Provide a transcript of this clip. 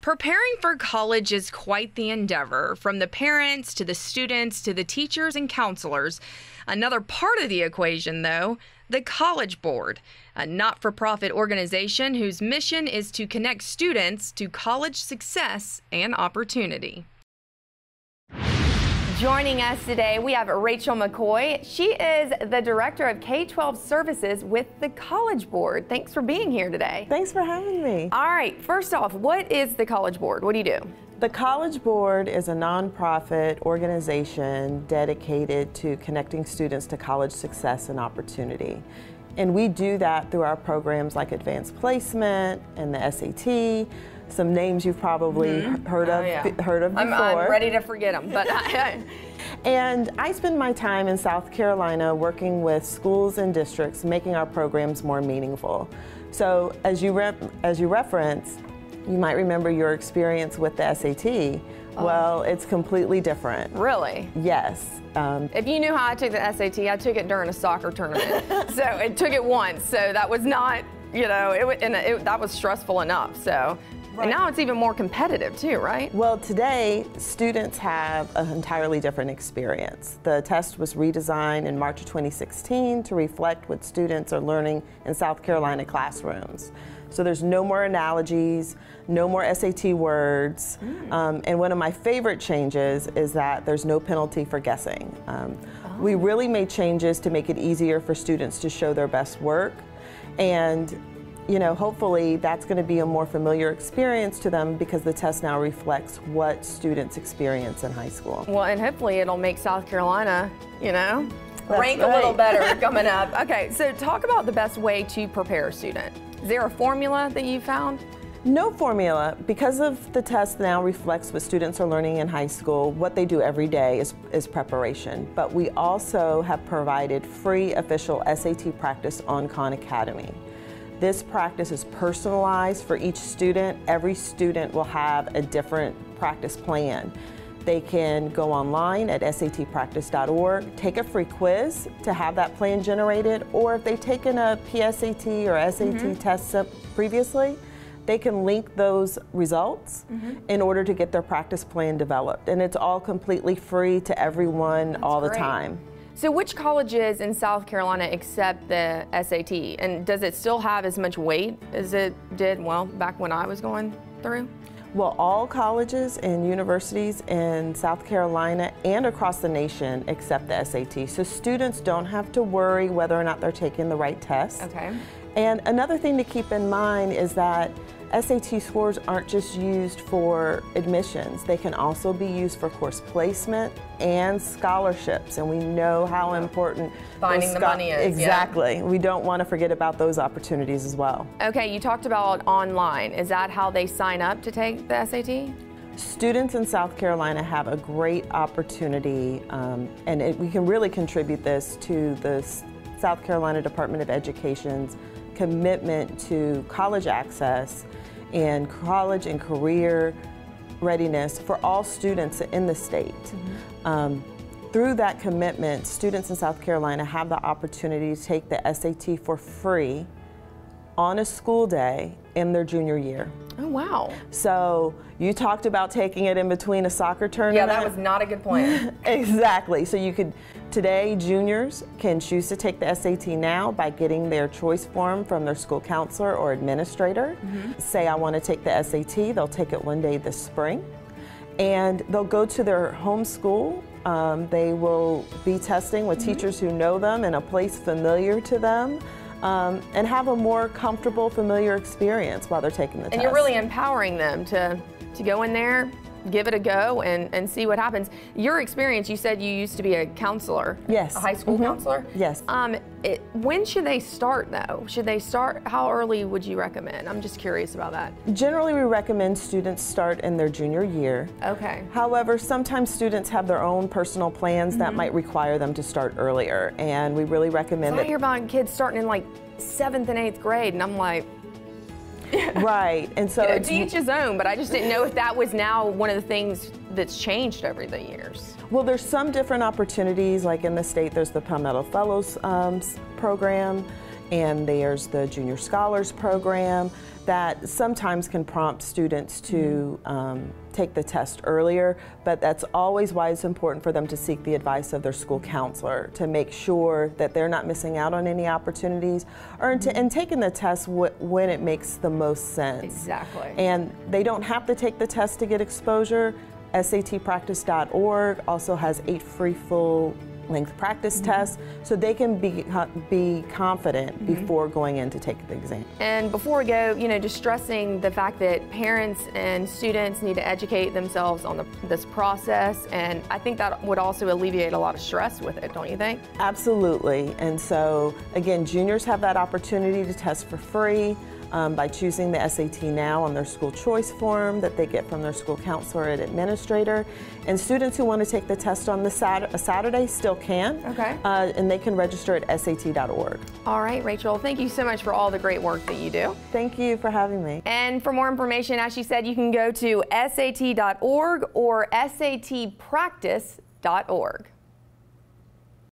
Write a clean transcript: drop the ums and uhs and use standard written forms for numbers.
Preparing for college is quite the endeavor, from the parents to the students to the teachers and counselors. Another part of the equation, though, the College Board, a not-for-profit organization whose mission is to connect students to college success and opportunity. Joining us today, we have Rachel McCoy. She is the Director of K-12 Services with the College Board. Thanks for being here today. Thanks for having me. All right, first off, what is the College Board? What do you do? The College Board is a nonprofit organization dedicated to connecting students to college success and opportunity. And we do that through our programs like Advanced Placement and the SAT, some names you've probably heard of before. I'm ready to forget them. But And I spend my time in South Carolina working with schools and districts, making our programs more meaningful. So as you reference, you might remember your experience with the SAT. Well, it's completely different. Really? Yes. If you knew how I took the SAT, I took it during a soccer tournament. So it took it once. So that was not, you know, that was stressful enough. So. Right. And now it's even more competitive too, right? Well, today students have an entirely different experience. The test was redesigned in March of 2016 to reflect what students are learning in South Carolina classrooms. So there's no more analogies, no more SAT words, and one of my favorite changes is that there's no penalty for guessing. We really made changes to make it easier for students to show their best work, and you know, hopefully that's going to be a more familiar experience to them because the test now reflects what students experience in high school. Well, and hopefully it'll make South Carolina, you know, rank a little better coming up. Okay, so talk about the best way to prepare a student. Is there a formula that you found? No formula. Because of the test now reflects what students are learning in high school, what they do every day is preparation. But we also have provided free official SAT practice on Khan Academy. This practice is personalized for each student. Every student will have a different practice plan. They can go online at satpractice.org, take a free quiz to have that plan generated, or if they've taken a PSAT or SAT test previously, they can link those results in order to get their practice plan developed. And it's all completely free to everyone all the time. So which colleges in South Carolina accept the SAT? And does it still have as much weight as it did, well, back when I was going through? Well, all colleges and universities in South Carolina and across the nation accept the SAT. So students don't have to worry whether or not they're taking the right test. Okay. And another thing to keep in mind is that SAT scores aren't just used for admissions. They can also be used for course placement and scholarships, and we know how important finding the money is. Exactly. Yeah. We don't want to forget about those opportunities as well. Okay, you talked about online. Is that how they sign up to take the SAT? Students in South Carolina have a great opportunity, and we can really contribute this to the South Carolina Department of Education's commitment to college access and college and career readiness for all students in the state. Through that commitment, students in South Carolina have the opportunity to take the SAT for free on a school day in their junior year. Oh, wow. So you talked about taking it in between a soccer tournament. Yeah, that was not a good plan. Exactly. So you could, today juniors can choose to take the SAT now by getting their choice form from their school counselor or administrator. Say I want to take the SAT, they'll take it one day this spring. And they'll go to their home school. They will be testing with teachers who know them in a place familiar to them. And have a more comfortable, familiar experience while they're taking the test. And you're really empowering them to go in there, give it a go, and see what happens. Your experience, you said you used to be a counselor. Yes. A high school counselor? Yes. When should they start, though? Should they start, how early would you recommend? I'm just curious about that. Generally, we recommend students start in their junior year. Okay. However, sometimes students have their own personal plans that might require them to start earlier, and we really recommend I hear about kids starting in like 7th and 8th grade, and I'm like, right, and so to each his own, but I just didn't know if that was now one of the things that's changed over the years. Well, there's some different opportunities, like in the state there's the Palmetto Fellows program, and there's the Junior Scholars Program that sometimes can prompt students to take the test earlier, but that's always why it's important for them to seek the advice of their school counselor to make sure that they're not missing out on any opportunities, or and taking the test when it makes the most sense. Exactly. And they don't have to take the test to get exposure. SATpractice.org also has 8 free full-length practice tests, so they can be confident before going in to take the exam. And before we go, just stressing the fact that parents and students need to educate themselves on this process, and I think that would also alleviate a lot of stress with it, don't you think? Absolutely. And so, again, juniors have that opportunity to test for free by choosing the SAT Now on their school choice form that they get from their school counselor and administrator. And students who want to take the test on a Saturday still can. Okay. And they can register at SAT.org. All right, Rachel, thank you so much for all the great work that you do. Thank you for having me. And for more information, as she said, you can go to SAT.org or SATpractice.org.